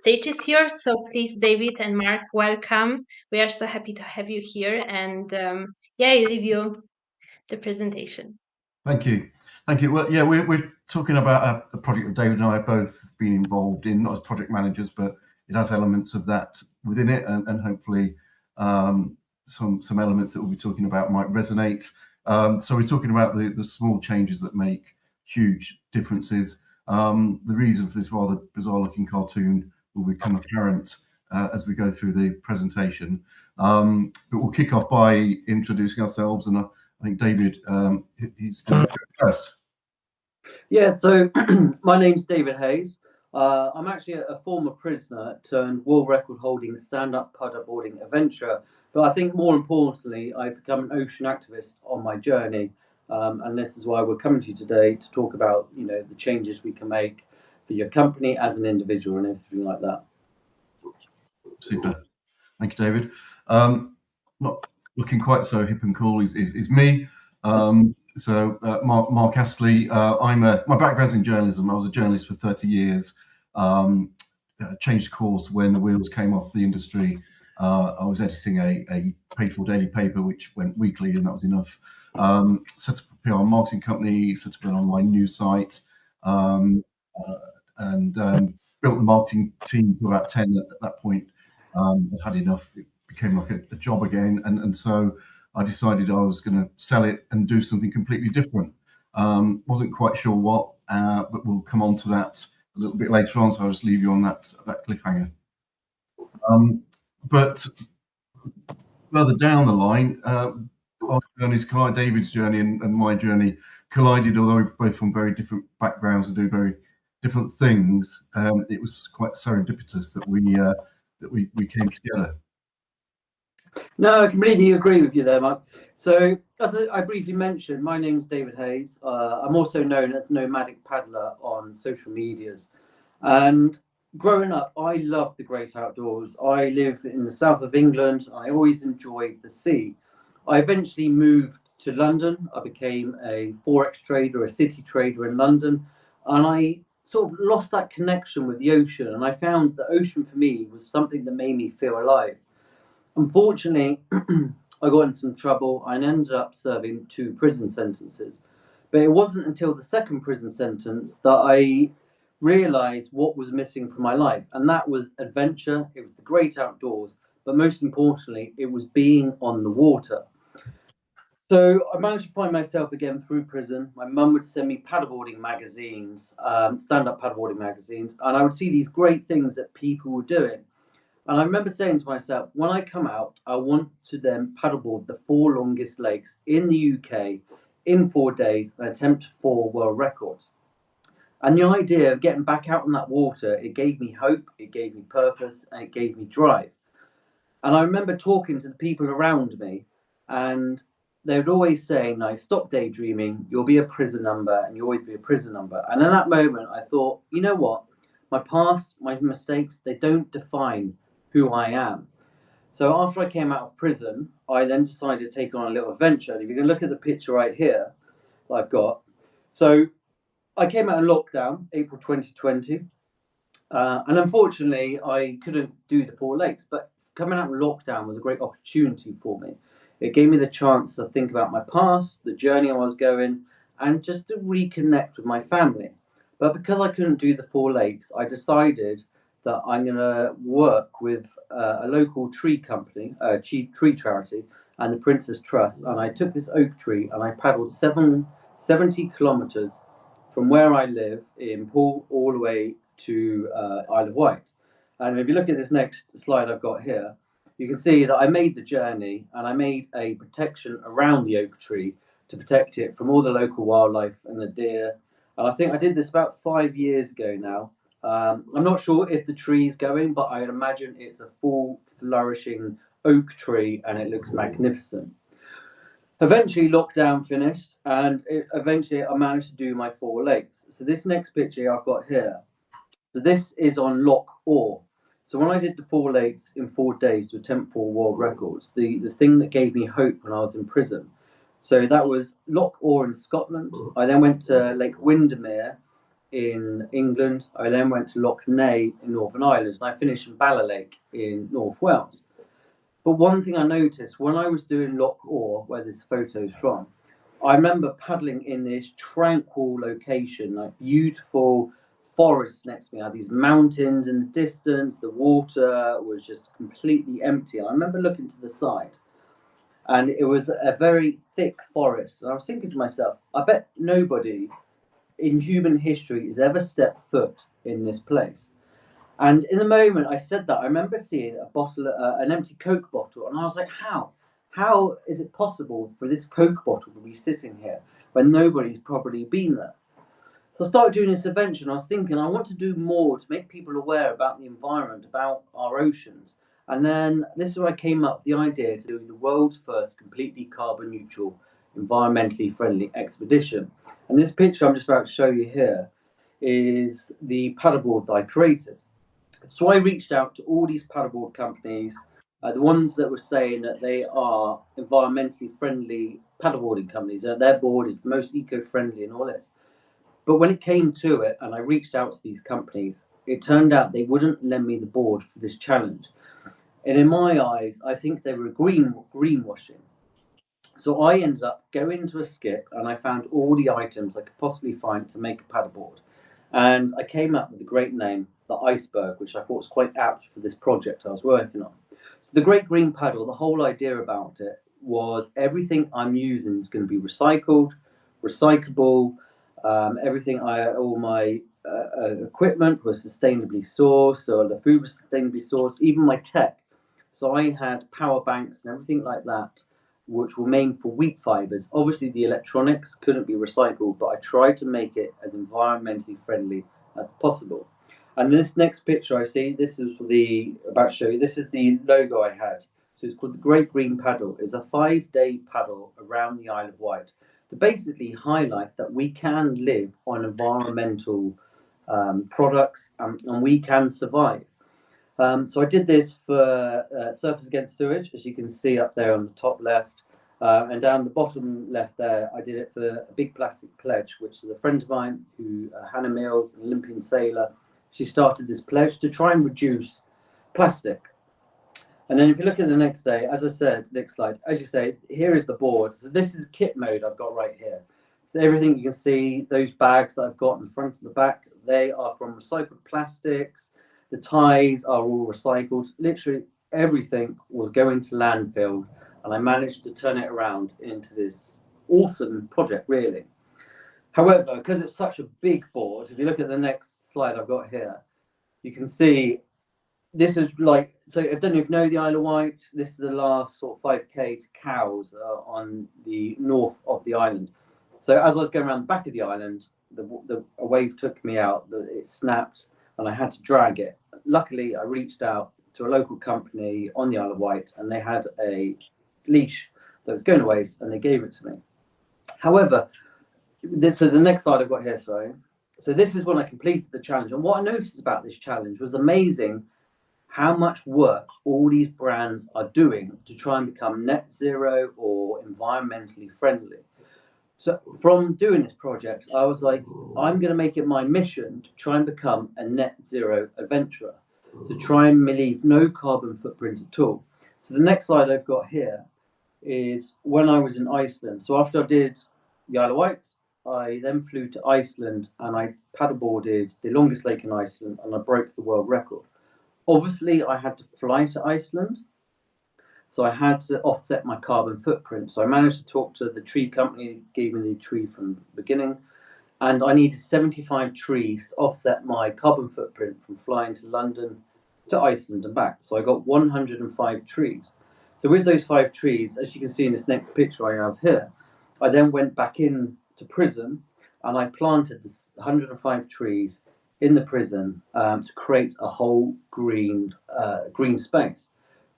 stage is yours. So please, David and Marc, welcome. We are so happy to have you here. And I leave you the presentation. Thank you. Thank you. Well, yeah, we're talking about a project that David and I have both been involved in, not as project managers, but it has elements of that within it, and hopefully some elements that we'll be talking about might resonate. So we're talking about the small changes that make huge differences. The reason for this rather bizarre looking cartoon will become apparent as we go through the presentation. But we'll kick off by introducing ourselves, and I think David, he's going to go first. Yeah, so my name's David Haze. I'm actually a former prisoner turned world record holding stand-up paddleboarding adventurer. But I think more importantly, I've become an ocean activist on my journey. And this is why we're coming to you today to talk about, the changes we can make for your company as an individual and everything like that. Super. Thank you, David. Not looking quite so hip and cool is me. Marc Astley. My background's in journalism. I was a journalist for 30 years. Changed course when the wheels came off the industry. I was editing a paid-for daily paper which went weekly, and that was enough. Set up a PR marketing company, set up an online news site, and built the marketing team to about 10 at that point. I had enough. It became like a job again, and so I decided I was going to sell it and do something completely different. Wasn't quite sure what, but we'll come on to that a little bit later on, so I'll just leave you on that cliffhanger. But further down the line, our journeys collide, David's journey and my journey collided, although we're both from very different backgrounds and do very different things. It was quite serendipitous that we came together. No, I completely agree with you there, Mark. So, as I briefly mentioned, my name's David Haze. I'm also known as Nomadic Paddler on social medias. And growing up, I loved the great outdoors. I live in the south of England. I always enjoyed the sea. I eventually moved to London. I became a Forex trader, a city trader in London. And I sort of lost that connection with the ocean. And I found the ocean for me was something that made me feel alive. Unfortunately, I got in some trouble and ended up serving 2 prison sentences. But it wasn't until the second prison sentence that I realised what was missing from my life. And that was adventure, it was the great outdoors, but most importantly, it was being on the water. So I managed to find myself again through prison. My mum would send me paddleboarding magazines, stand-up paddleboarding magazines, and I would see these great things that people were doing. And I remember saying to myself, when I come out, I want to then paddleboard the 4 longest lakes in the UK in 4 days and attempt 4 world records. And the idea of getting back out in that water, it gave me hope, it gave me purpose, and it gave me drive. And I remember talking to the people around me, and they would always say, no, stop daydreaming, you'll be a prison number, and you'll always be a prison number. And in that moment, I thought, you know what? My past, my mistakes, they don't define who I am. So after I came out of prison, I then decided to take on a little adventure. And if you can look at the picture right here that I've got. So I came out in lockdown, April 2020. And unfortunately, I couldn't do the 4 lakes. But coming out in lockdown was a great opportunity for me. It gave me the chance to think about my past, the journey I was going, and just to reconnect with my family. But because I couldn't do the 4 lakes, I decided that I'm going to work with a local tree company, tree charity, and the Princess Trust. And I took this oak tree and I paddled 70 kilometers from where I live in Poole all the way to Isle of Wight. And if you look at this next slide I've got here, you can see that I made the journey and I made a protection around the oak tree to protect it from all the local wildlife and the deer. And I think I did this about 5 years ago now. I'm not sure if the tree is going, but I imagine it's a full flourishing oak tree and it looks magnificent. Eventually lockdown finished and eventually I managed to do my 4 lakes. So this next picture I've got here, so this is on Loch Orr. So when I did the 4 lakes in 4 days to attempt 4 world records, the thing that gave me hope when I was in prison, so that was Loch Orr in Scotland. I then went to Lake Windermere in England. I then went to Loch Ness in Northern Ireland, and I finished in Ballalake in North Wales. But one thing I noticed when I was doing Loch Orr, where this photo is from, I remember paddling in this tranquil location, like beautiful forests next to me. I had these mountains in the distance, the water was just completely empty. And I remember looking to the side, and it was a very thick forest. And I was thinking to myself, I bet nobody in human history has ever stepped foot in this place. And in the moment I said that, I remember seeing a bottle, an empty Coke bottle, and I was like, how? How is it possible for this Coke bottle to be sitting here when nobody's probably been there? So I started doing this adventure, and I was thinking I want to do more to make people aware about the environment, about our oceans. And then this is where I came up with the idea to do the world's first completely carbon neutral, environmentally friendly expedition. And this picture I'm just about to show you here is the paddleboard that I created. So I reached out to all these paddleboard companies, the ones that were saying that they are environmentally friendly paddleboarding companies, that their board is the most eco-friendly and all this. But when it came to it, and I reached out to these companies, it turned out they wouldn't lend me the board for this challenge. And in my eyes, I think they were greenwashing. So I ended up going to a skip, and I found all the items I could possibly find to make a paddleboard. And I came up with a great name, the Iceberg, which I thought was quite apt for this project I was working on. So the Great Green Paddle, the whole idea about it was everything I'm using is going to be recycled, recyclable. All my equipment was sustainably sourced, so the food was sustainably sourced, even my tech. So I had power banks and everything like that, which were made for wheat fibers. Obviously, the electronics couldn't be recycled, but I tried to make it as environmentally friendly as possible. And this next picture I see, this is about to show you. This is the logo I had. So it's called the Great Green Paddle. It's a 5-day paddle around the Isle of Wight to basically highlight that we can live on environmental products, and we can survive. So I did this for Surfers Against Sewage, as you can see up there on the top left. And down the bottom left there, I did it for a Big Plastic Pledge, which is a friend of mine, Hannah Mills, an Olympian sailor. She started this pledge to try and reduce plastic. And then if you look at the next day, as I said, next slide, as you say, here is the board. So this is kit mode I've got right here. So everything you can see, those bags that I've got in the front and the back, they are from recycled plastics. The ties are all recycled. Literally everything was going to landfill, and I managed to turn it around into this awesome project, really. However, because it's such a big board, if you look at the next slide I've got here, you can see this is like, so I don't know if you know the Isle of Wight. This is the last sort of 5K to Cowes on the north of the island. So as I was going around the back of the island, a wave took me out, it snapped, and I had to drag it. Luckily, I reached out to a local company on the Isle of Wight, and they had a leash that was going to waste, and they gave it to me. However, so the next slide I've got here, sorry. So this is when I completed the challenge, and what I noticed about this challenge was amazing how much work all these brands are doing to try and become net zero or environmentally friendly. So from doing this project, I was like, I'm going to make it my mission to try and become a net zero adventurer, to try and leave no carbon footprint at all. So the next slide I've got here is when I was in Iceland. So after I did the Isle of Wight, I then flew to Iceland, and I paddleboarded the longest lake in Iceland, and I broke the world record. Obviously, I had to fly to Iceland, so I had to offset my carbon footprint. So I managed to talk to the tree company that gave me the tree from the beginning, and I needed 75 trees to offset my carbon footprint from flying to London to Iceland and back. So I got 105 trees. So with those 5 trees, as you can see in this next picture I have here, I then went back in to prison, and I planted this 105 trees in the prison to create a whole green space.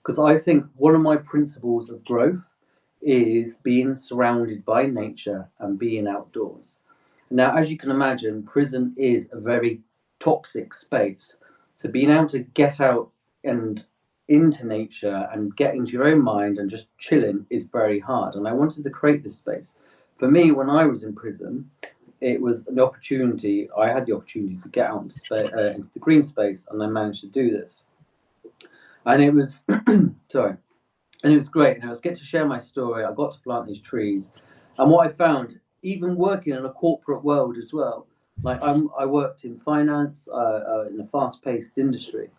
Because I think one of my principles of growth is being surrounded by nature and being outdoors. Now, as you can imagine, prison is a very toxic space. So being able to get out and into nature and get into your own mind and just chilling is very hard. And I wanted to create this space. For me, when I was in prison, it was an opportunity. I had the opportunity to get out into the green space, and I managed to do this. And it was sorry, and it was great. And I was get to share my story. I got to plant these trees, and what I found, even working in a corporate world as well, like I worked in finance in a fast-paced industry,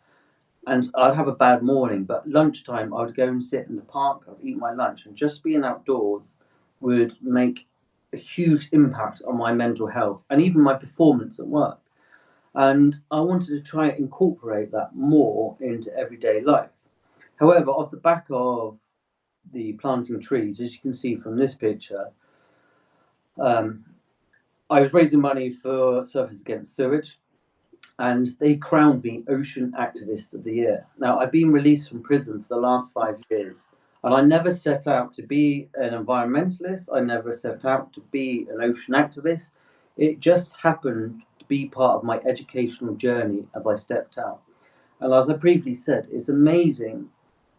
and I'd have a bad morning, but lunchtime I would go and sit in the park, I'd eat my lunch, and just being outdoors would make a huge impact on my mental health and even my performance at work. And I wanted to try and incorporate that more into everyday life. However, off the back of the planting trees, as you can see from this picture, um, I was raising money for Surfers Against Sewage, and they crowned me Ocean Activist of the Year. Now, I've been released from prison for the last 5 years, and I never set out to be an environmentalist. I never set out to be an ocean activist. It just happened to be part of my educational journey as I stepped out. And as I previously said, it's amazing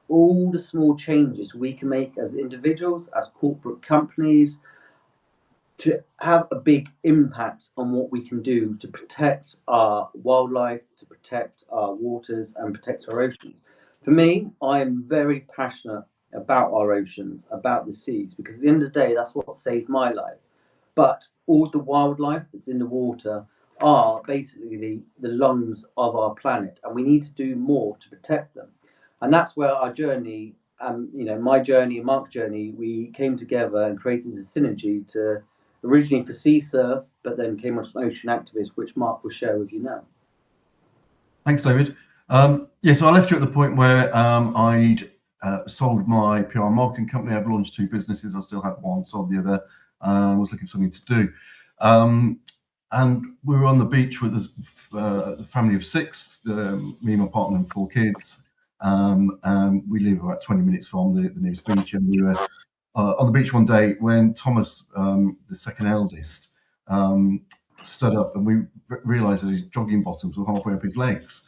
all the small changes we can make as individuals, as corporate companies, to have a big impact on what we can do to protect our wildlife, to protect our waters, and protect our oceans. For me, I am very passionate about our oceans, about the seas, because at the end of the day, that's what saved my life. But all the wildlife that's in the water are basically the lungs of our planet, and we need to do more to protect them. And that's where our journey, my journey and Mark's journey, we came together and created a synergy to originally for sea surf, but then came on to Ocean Activist, which Marc will share with you now. Thanks, David. So I left you at the point where I'd sold my PR marketing company. I'd launched 2 businesses. I still had one, sold the other. Was looking for something to do. And we were on the beach with a family of 6, me and my partner and 4 kids. And we live about 20 minutes from the nearest beach. And we were on the beach one day when Thomas, the second eldest, stood up, and we realised that his jogging bottoms were halfway up his legs.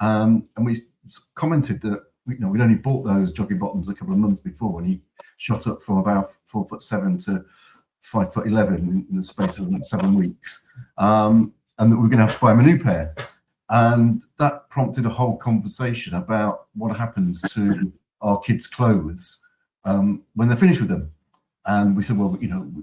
And we commented that we'd only bought those jogging bottoms a couple of months before, and he shot up from about 4'7" to 5'11" in the space of about 7 weeks, and that we were going to have to buy him a new pair. And that prompted a whole conversation about what happens to our kids' clothes when they're finished with them. And we said, well,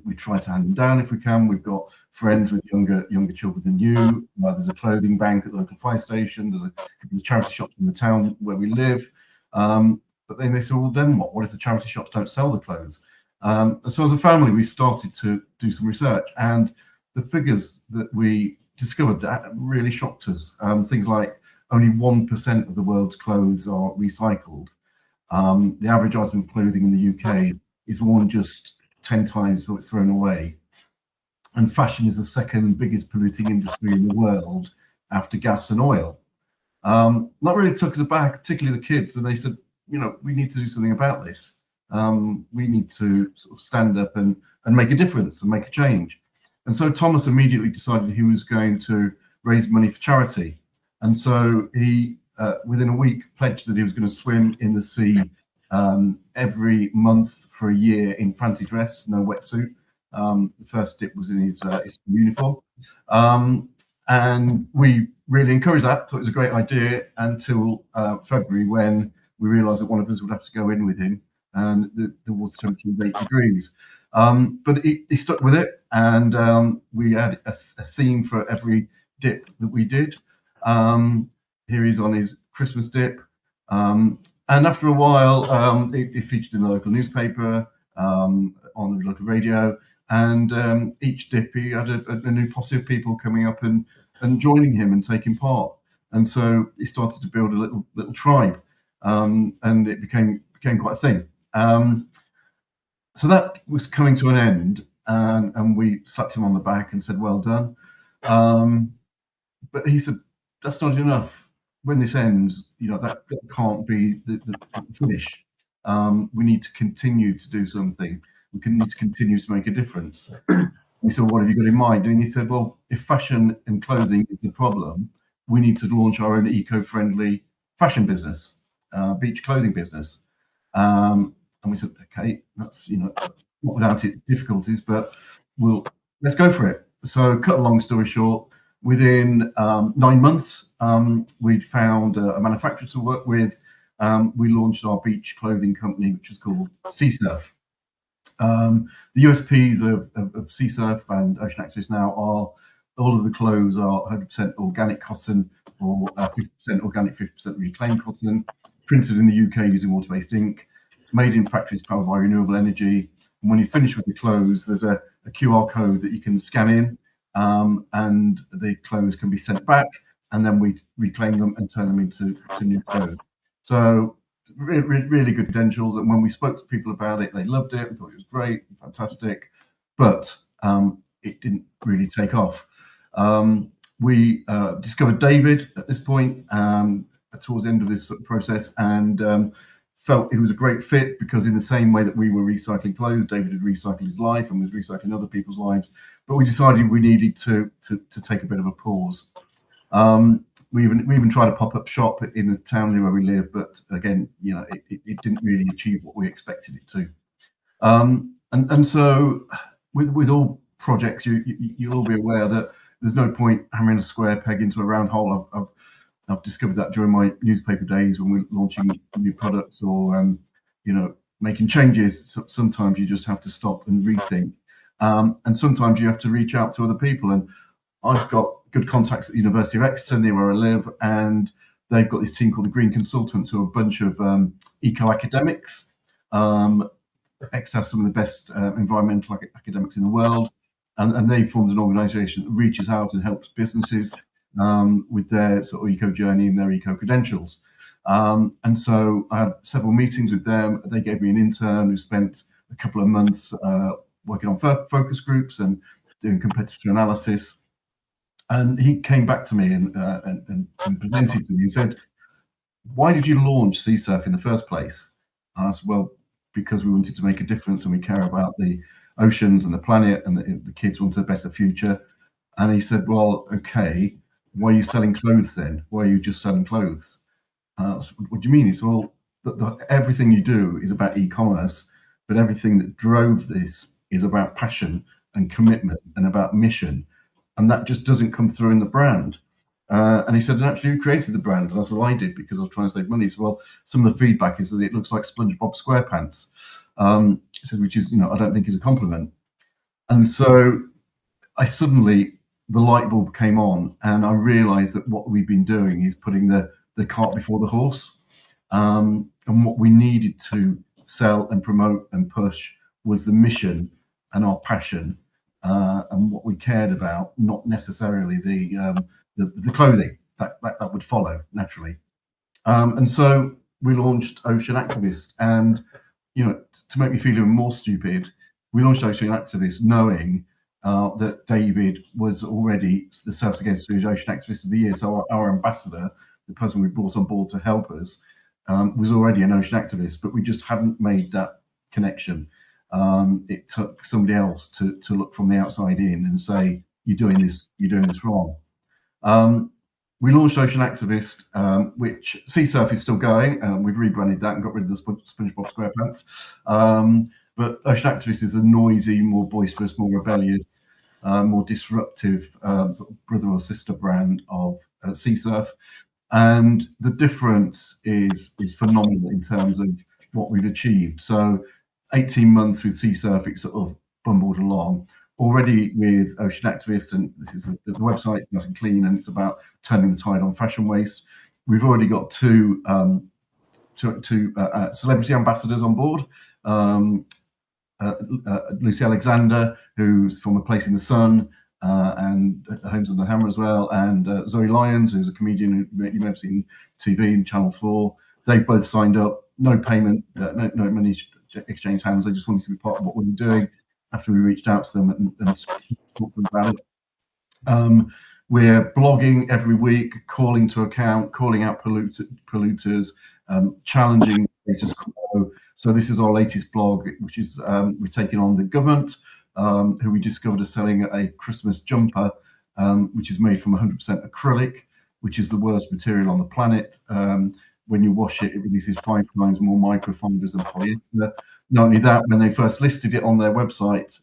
we try to hand them down if we can. We've got friends with younger children than you. There's a clothing bank at the local fire station. There's a couple of charity shops in the town where we live. But then they said, well, then what? What if the charity shops don't sell the clothes? And so as a family, we started to do some research, and the figures that we discovered that really shocked us. Things like only 1% of the world's clothes are recycled. The average item of clothing in the UK is worn just 10 times before it's thrown away. And fashion is the second biggest polluting industry in the world after gas and oil. That really took us aback, particularly the kids. And they said, we need to do something about this. We need to sort of stand up and make a difference and make a change. And so Thomas immediately decided he was going to raise money for charity. And so he, within a week, pledged that he was going to swim in the sea every month for a year in fancy dress, no wetsuit. The first dip was in his uniform. And we really encouraged that, thought it was a great idea, until February, when we realised that one of us would have to go in with him, and the water temperature was 8 degrees. But he stuck with it, and we had a theme for every dip that we did. Here he's on his Christmas dip. And after a while, it featured in the local newspaper, on the local radio, and each dip he had a new posse of people coming up and joining him and taking part. And so he started to build a little tribe, and it became quite a thing. So that was coming to an end, and we slapped him on the back and said, well done. But he said, that's not enough. When this ends, that can't be the finish. We need to continue to do something. We need to continue to make a difference. We said, well, what have you got in mind? And he said, well, if fashion and clothing is the problem, we need to launch our own eco-friendly fashion business, beach clothing business. And we said, okay, that's not without its difficulties, but let's go for it. So cut a long story short, within 9 months, we'd found a manufacturer to work with. We launched our beach clothing company, which is called SuSu. The USPs of SuSu and Ocean Activist now are all of the clothes are 100% organic cotton or 50% organic, 50% reclaimed cotton, printed in the UK using water-based ink, made in factories powered by renewable energy. And when you finish with the clothes, there's a QR code that you can scan in, and the clothes can be sent back, and then we reclaim them and turn them into new clothes. So really good credentials. And when we spoke to people about it, they loved it and thought it was great, fantastic, but it didn't really take off. We discovered David at this point towards the end of this process, and felt it was a great fit, because in the same way that we were recycling clothes, David had recycled his life and was recycling other people's lives. But we decided we needed to take a bit of a pause. We even tried a pop-up shop in the town where we live, but again, you know, it didn't really achieve what we expected it to. And so with all projects, you'll all be aware that there's no point hammering a square peg into a round hole. I've discovered that during my newspaper days when we're launching new products or you know, making changes. So sometimes you just have to stop and rethink, and sometimes you have to reach out to other people. And I've got good contacts at the University of Exeter, near where I live, and they've got this team called the Green Consultants, who are a bunch of eco-academics. Exeter has some of the best environmental academics in the world, and they formed an organisation that reaches out and helps businesses with their sort of eco journey and their eco credentials. And so I had several meetings with them. They gave me an intern who spent a couple of months working on focus groups and doing competitor analysis. And he came back to me and presented to me and said, "Why did you launch SuSu in the first place?" And I said, "Well, because we wanted to make a difference and we care about the oceans and the planet, and the kids want a better future." And he said, "Well, okay, why are you selling clothes then? Why are you just selling clothes?" I said, "What do you mean?" He said, "Well, everything you do is about e-commerce, but everything that drove this is about passion and commitment and about mission. And that just doesn't come through in the brand." And he said, "And actually, who created the brand?" And I said, "Well, I did, because I was trying to save money." He said, "Well, some of the feedback is that it looks like SpongeBob SquarePants." He said, which is, you know, I don't think is a compliment. And so I suddenly, the light bulb came on, and I realized that what we've been doing is putting the cart before the horse. And what we needed to sell and promote and push was the mission and our passion, and what we cared about, not necessarily the clothing that would follow naturally. And so we launched Ocean Activist, and you know, to make me feel even more stupid, we launched Ocean Activist knowing that David was already the Surfers Against Sewage Ocean Activist of the Year. So our ambassador, the person we brought on board to help us, was already an ocean activist, but we just hadn't made that connection. It took somebody else to look from the outside in and say, you're doing this wrong. We launched Ocean Activist, which SuSu is still going, and we've rebranded that and got rid of the SpongeBob SquarePants. But Ocean Activist is the noisy, more boisterous, more rebellious, more disruptive sort of brother or sister brand of SuSu. And the difference is phenomenal in terms of what we've achieved. So 18 months with SuSu, it sort of bumbled along. Already with Ocean Activist, and this is the website, it's nice and clean, and it's about turning the tide on fashion waste. We've already got two celebrity ambassadors on board. Lucy Alexander, who's from A Place in the Sun and Homes on the Hammer as well, and Zoe Lyons, who's a comedian who you may have seen TV and Channel 4. They've both signed up, no payment, no money exchanged hands. They just wanted to be part of what we were doing after we reached out to them and talked to them about it. We're blogging every week, calling to account, calling out polluters, challenging status quo. So this is our latest blog, which is we're taking on the government, who we discovered are selling a Christmas jumper, which is made from 100% acrylic, which is the worst material on the planet. When you wash it, it releases 5 times more microfibers than polyester. Not only that, when they first listed it on their website,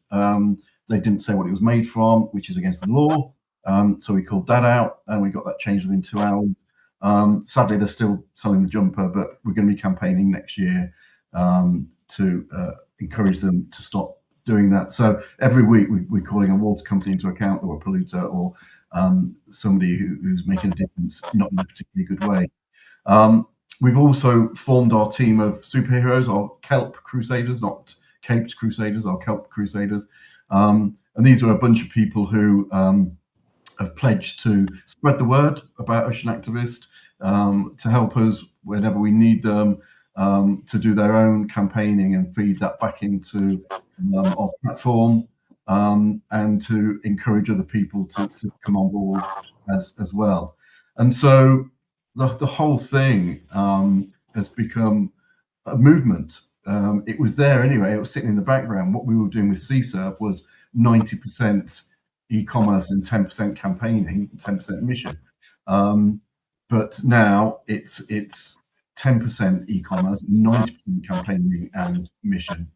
they didn't say what it was made from, which is against the law. So we called that out, and we got that changed within 2 hours. Sadly, they're still selling the jumper, but we're going to be campaigning next year to encourage them to stop doing that. So every week we're calling a water company into account, or a polluter, or somebody who's making a difference, not in a particularly good way. We've also formed our team of superheroes, our kelp crusaders, not caped crusaders, our kelp crusaders. And these are a bunch of people who have pledged to spread the word about Ocean Activist, to help us whenever we need them, to do their own campaigning and feed that back into our platform, and to encourage other people to come on board as well. And so the whole thing has become a movement. It was there anyway, it was sitting in the background. What we were doing with SuSu was 90% e-commerce and 10% campaigning, 10% mission. But now it's 10% e-commerce, 90% campaigning and mission.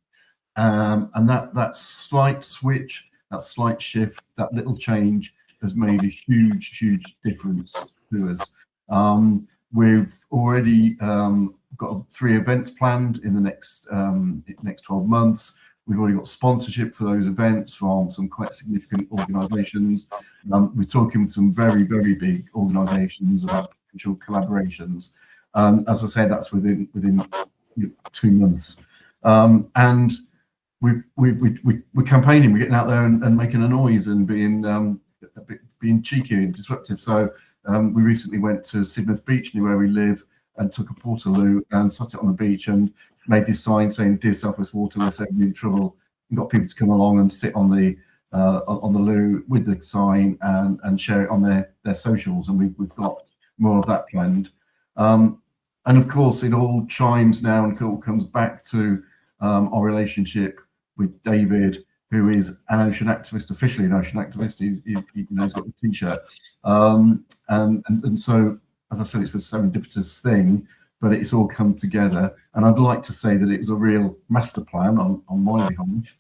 And that slight switch, that slight shift, that little change has made a huge difference to us. We've already got 3 events planned in the next 12 months. We've already got sponsorship for those events from some quite significant organisations. We're talking with some very big organisations about potential collaborations. As I say, that's within 2 months. And we're campaigning. We're getting out there and making a noise and being cheeky and disruptive. So we recently went to Sidmouth Beach, near where we live, and took a portaloo and sat it on the beach and made this sign saying, "Dear South West Water, we're saving you the trouble." And got people to come along and sit on the loo with the sign and share it on their socials. And we've got more of that planned. And of course, it all chimes now and it all comes back to our relationship with David, who is an ocean activist, officially an ocean activist. He's got the T-shirt. And so, as I said, it's a serendipitous thing, but it's all come together. And I'd like to say that it was a real master plan on my behalf,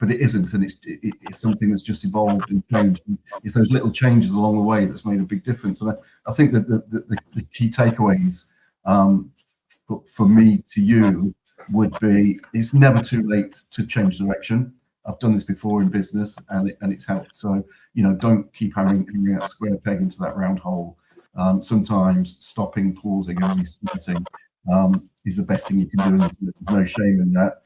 but it isn't. And it's something that's just evolved and changed. And it's those little changes along the way that's made a big difference. And I think that the key takeaways for me to you would be, it's never too late to change direction. I've done this before in business, and it's helped. So, don't keep hammering that square peg into that round hole. Sometimes stopping, pausing, and restarting is the best thing you can do, and there's no shame in that.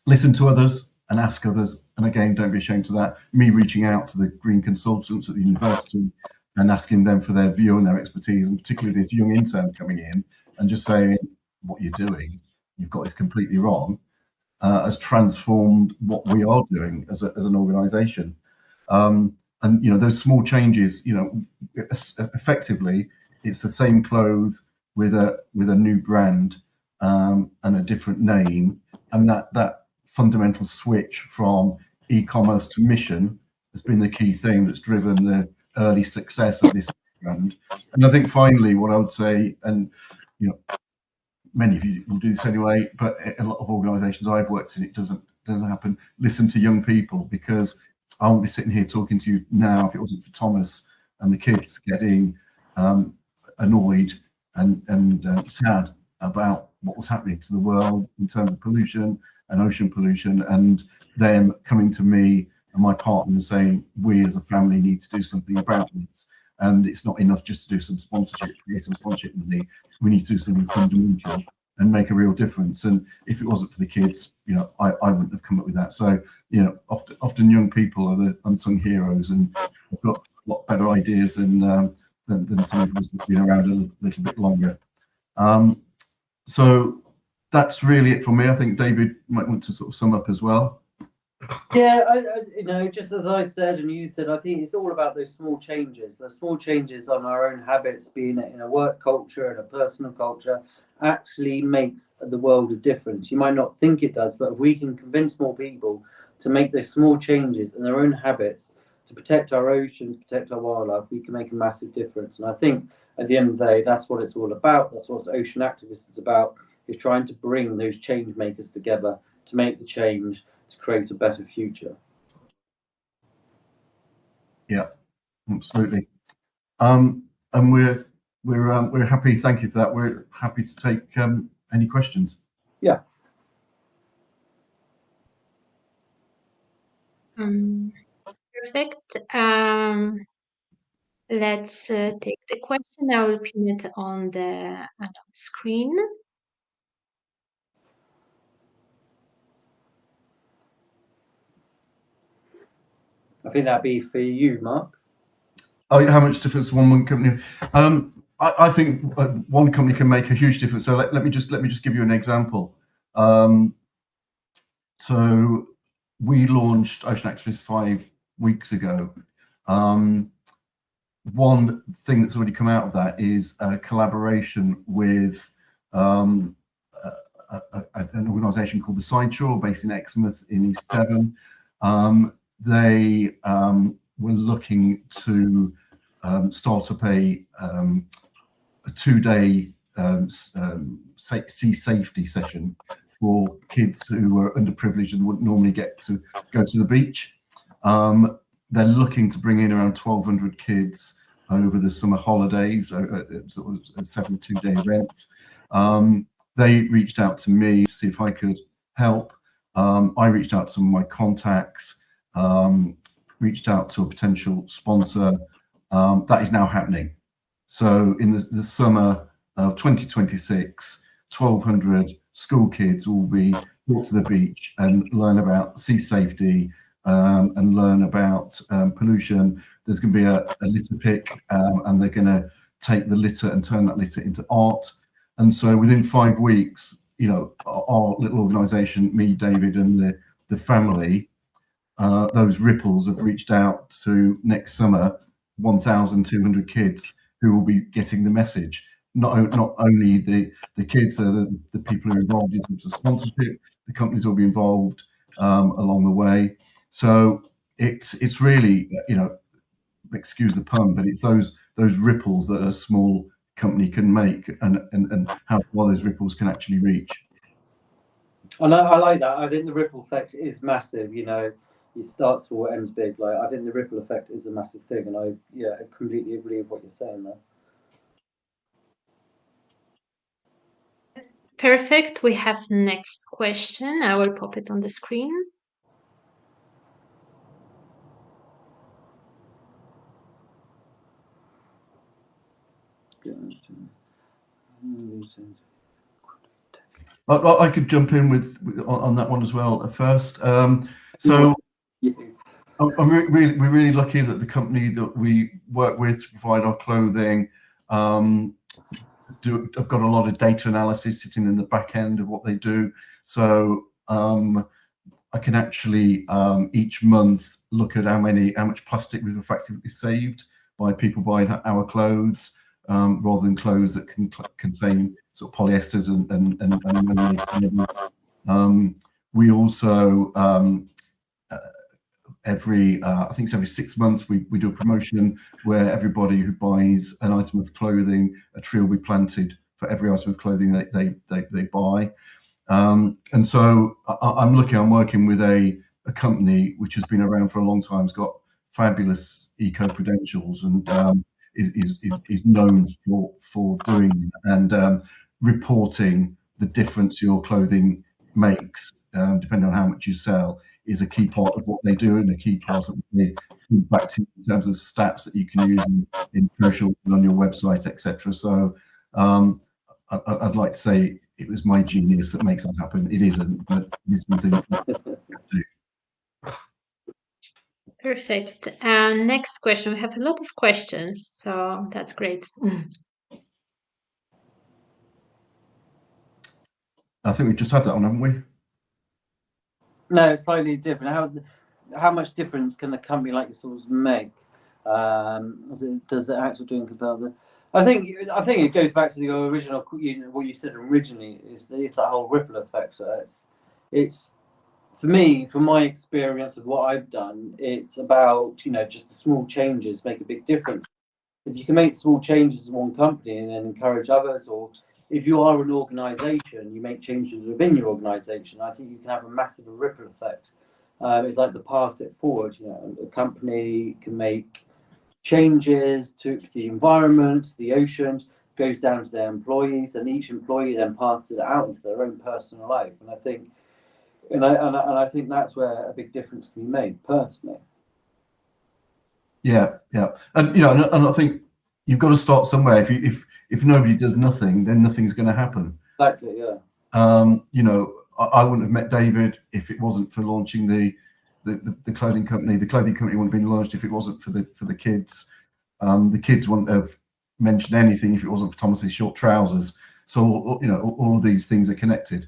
Listen to others and ask others, and again, don't be ashamed of that. Me reaching out to the green consultants at the university and asking them for their view and their expertise, and particularly this young intern coming in and just saying, "What you're doing, you've got this completely wrong," has transformed what we are doing as an organisation. And those small changes, effectively, it's the same clothes with a new brand and a different name, and that fundamental switch from e-commerce to mission has been the key thing that's driven the early success of this brand. And I think finally, what I would say, and many of you will do this anyway, but a lot of organisations I've worked in, it doesn't happen. Listen to young people, because I won't be sitting here talking to you now if it wasn't for Thomas and the kids getting annoyed and sad about what was happening to the world in terms of pollution and ocean pollution, and them coming to me and my partner and saying, "We as a family need to do something about this. And it's not enough just to do some sponsorship, create some sponsorship money. We need to do something fundamental and make a real difference." And if it wasn't for the kids, I wouldn't have come up with that. So, often young people are the unsung heroes, and have got a lot better ideas than some of us who've been around a little bit longer. So that's really it for me. I think David might want to sort of sum up as well. Yeah, just as I said and you said, I think it's all about those small changes. The small changes on our own habits, being it in a work culture and a personal culture, actually makes the world a difference. You might not think it does, but if we can convince more people to make those small changes in their own habits to protect our oceans, protect our wildlife, we can make a massive difference. And I think at the end of the day, that's what it's all about. That's what Ocean Activists is about, is trying to bring those change makers together to make the change, to create a better future. Yeah, absolutely. And we're happy. Thank you for that. We're happy to take any questions. Yeah. Perfect. Let's take the question. I will pin it on the screen. I think that'd be for you, Mark. Oh, how much difference one company? I think one company can make a huge difference. So let me just give you an example. So we launched Ocean Activist 5 weeks ago. One thing that's already come out of that is a collaboration with an organisation called the Sideshore, based in Exmouth in East Devon. They were looking to start up a 2-day sea safety session for kids who were underprivileged and wouldn't normally get to go to the beach. They're looking to bring in around 1,200 kids over the summer holidays, sort of 7 2-day events. They reached out to me to see if I could help. I reached out to some of my contacts, reached out to a potential sponsor. That is now happening. So in the summer of 2026, 1,200 school kids will be brought to the beach and learn about sea safety, and learn about pollution. There's going to be a litter pick, and they're going to take the litter and turn that litter into art. And so within 5 weeks, you know, our little organisation, me, David, and the family, those ripples have reached out to next summer 1,200 kids who will be getting the message. Not only the kids, the people who are involved in terms of sponsorship, the companies will be involved along the way. So it's really, you know, excuse the pun, but it's those ripples that a small company can make, and how far those ripples can actually reach. I like that. I think the ripple effect is massive. You know, it starts small, ends big. Like, I think the ripple effect is a massive thing, and I completely agree with what you're saying there. Perfect. We have next question. I will pop it on the screen. I could jump in on that one as well at first. So we're really lucky that the company that we work with to provide our clothing have got a lot of data analysis sitting in the back end of what they do. So I can actually each month look at how much plastic we've effectively saved by people buying our clothes, rather than clothes that can contain sort of polyesters and we also I think it's every 6 months we do a promotion where everybody who buys an item of clothing, a tree will be planted for every item of clothing they buy. And so I'm working with a company which has been around for a long time. It's got fabulous eco credentials and is known for doing that, and reporting the difference your clothing makes, depending on how much you sell, is a key part of what they do, and a key part of what they feed back to you in terms of stats that you can use in social and on your website, etc. So I'd like to say it was my genius that makes that happen. It isn't, but it is something that do. Perfect. And next question. We have a lot of questions, so that's great. I think we just had that one, haven't we? No, it's slightly different. How much difference can a company like yourselves make? Does the actual doing compared to? I think it goes back to the original. What you said originally is that whole ripple effect. So it's for me, from my experience of what I've done, it's about, you know, just the small changes make a big difference. If you can make small changes in one company and then encourage others, or if you are an organisation, you make changes within your organisation, I think you can have a massive ripple effect. It's like the pass it forward. You know, a company can make changes to the environment, the oceans, goes down to their employees, and each employee then passes it out into their own personal life. And I think, I think that's where a big difference can be made personally. Yeah, and you know, and I think you've got to start somewhere. If nobody does nothing, then nothing's going to happen. Exactly. Yeah. You know, I wouldn't have met David if it wasn't for launching the clothing company. The clothing company wouldn't have been launched if it wasn't for the kids. The kids wouldn't have mentioned anything if it wasn't for Thomas's short trousers. So you know, all of these things are connected.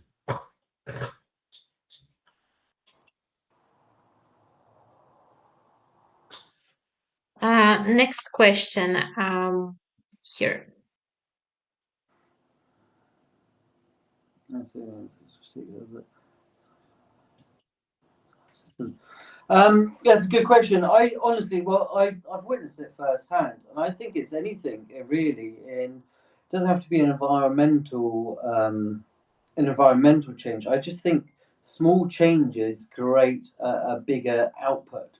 Next question here. Yeah, it's a good question. I honestly, I've witnessed it firsthand, and I think it's anything really. It doesn't have to be an environmental change. I just think small changes create a bigger output,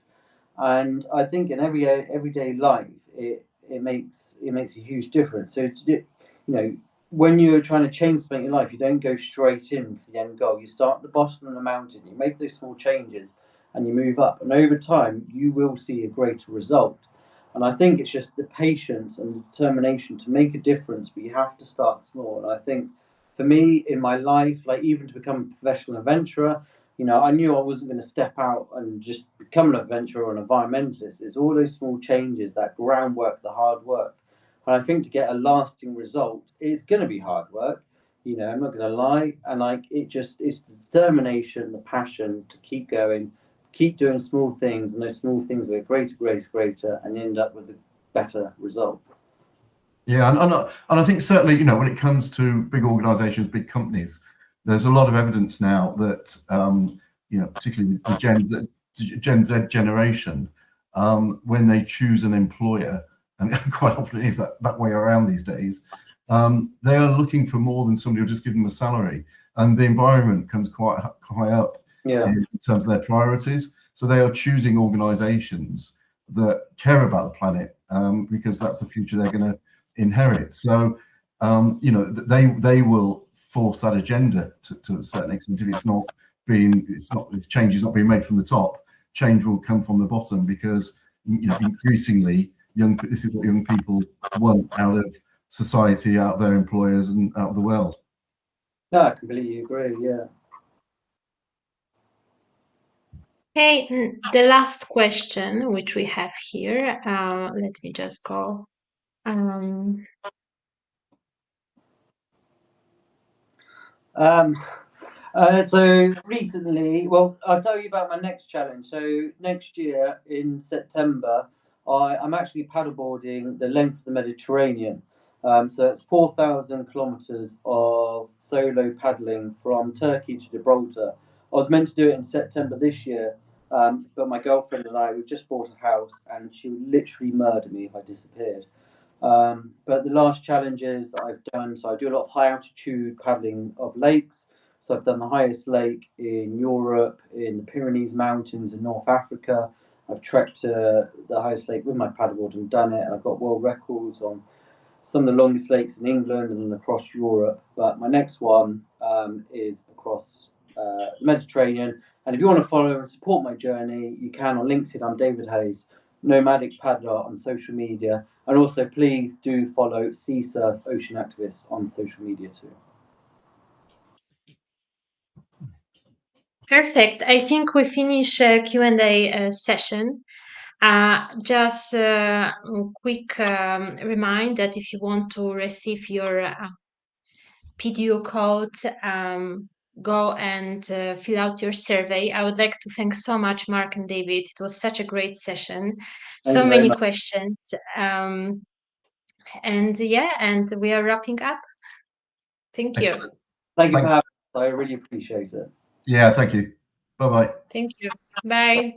and I think in everyday life, it makes a huge difference. So you know, when you're trying to change something in life, you don't go straight in for the end goal. You start at the bottom of the mountain. You make those small changes, and you move up. And over time, you will see a greater result. And I think it's just the patience and the determination to make a difference, but you have to start small. And I think for me in my life, like even to become a professional adventurer, you know, I knew I wasn't going to step out and just become an adventurer or an environmentalist. It's all those small changes, that groundwork, the hard work. And I think to get a lasting result, it's going to be hard work. You know, I'm not going to lie. And like, it's the determination, the passion to keep going, keep doing small things, and those small things will get greater, and end up with a better result. Yeah, and I think certainly, you know, when it comes to big organisations, big companies, there's a lot of evidence now that you know, particularly the Gen Z generation, when they choose an employer, and quite often it is that way around these days, they are looking for more than somebody who'll just give them a salary, and the environment comes quite high up in terms of their priorities. So they are choosing organisations that care about the planet, because that's the future they're going to inherit. So you know, they will force that agenda to a certain extent. If change is not being made from the top, change will come from the bottom, because you know, increasingly this is what young people want out of society, out of their employers, and out of the world. No, I completely agree. Yeah. Okay, the last question which we have here. Let me just go. So recently, well, I'll tell you about my next challenge. So next year in September, I'm actually paddleboarding the length of the Mediterranean. So it's 4,000 kilometers of solo paddling from Turkey to Gibraltar. I was meant to do it in September this year, but my girlfriend and I, we just bought a house, and she would literally murder me if I disappeared. But the last challenges I've done, so I do a lot of high altitude paddling of lakes. So I've done the highest lake in Europe, in the Pyrenees Mountains in North Africa. I've trekked to the highest lake with my paddleboard and done it. And I've got world records on some of the longest lakes in England and across Europe. But my next one is across the Mediterranean. And if you want to follow and support my journey, you can on LinkedIn. I'm David Haze, nomadic paddler on social media. And also, please do follow Sea Surf Ocean Activists on social media too. Perfect. I think we finish a Q&A session. Just a quick remind that if you want to receive your PDO code, go and fill out your survey. I would like to thank so much Marc and David. It was such a great session. So many questions. And yeah, and we are wrapping up. Thank you. Thank you for having us. I really appreciate it. Yeah, thank you. Bye-bye. Thank you. Bye.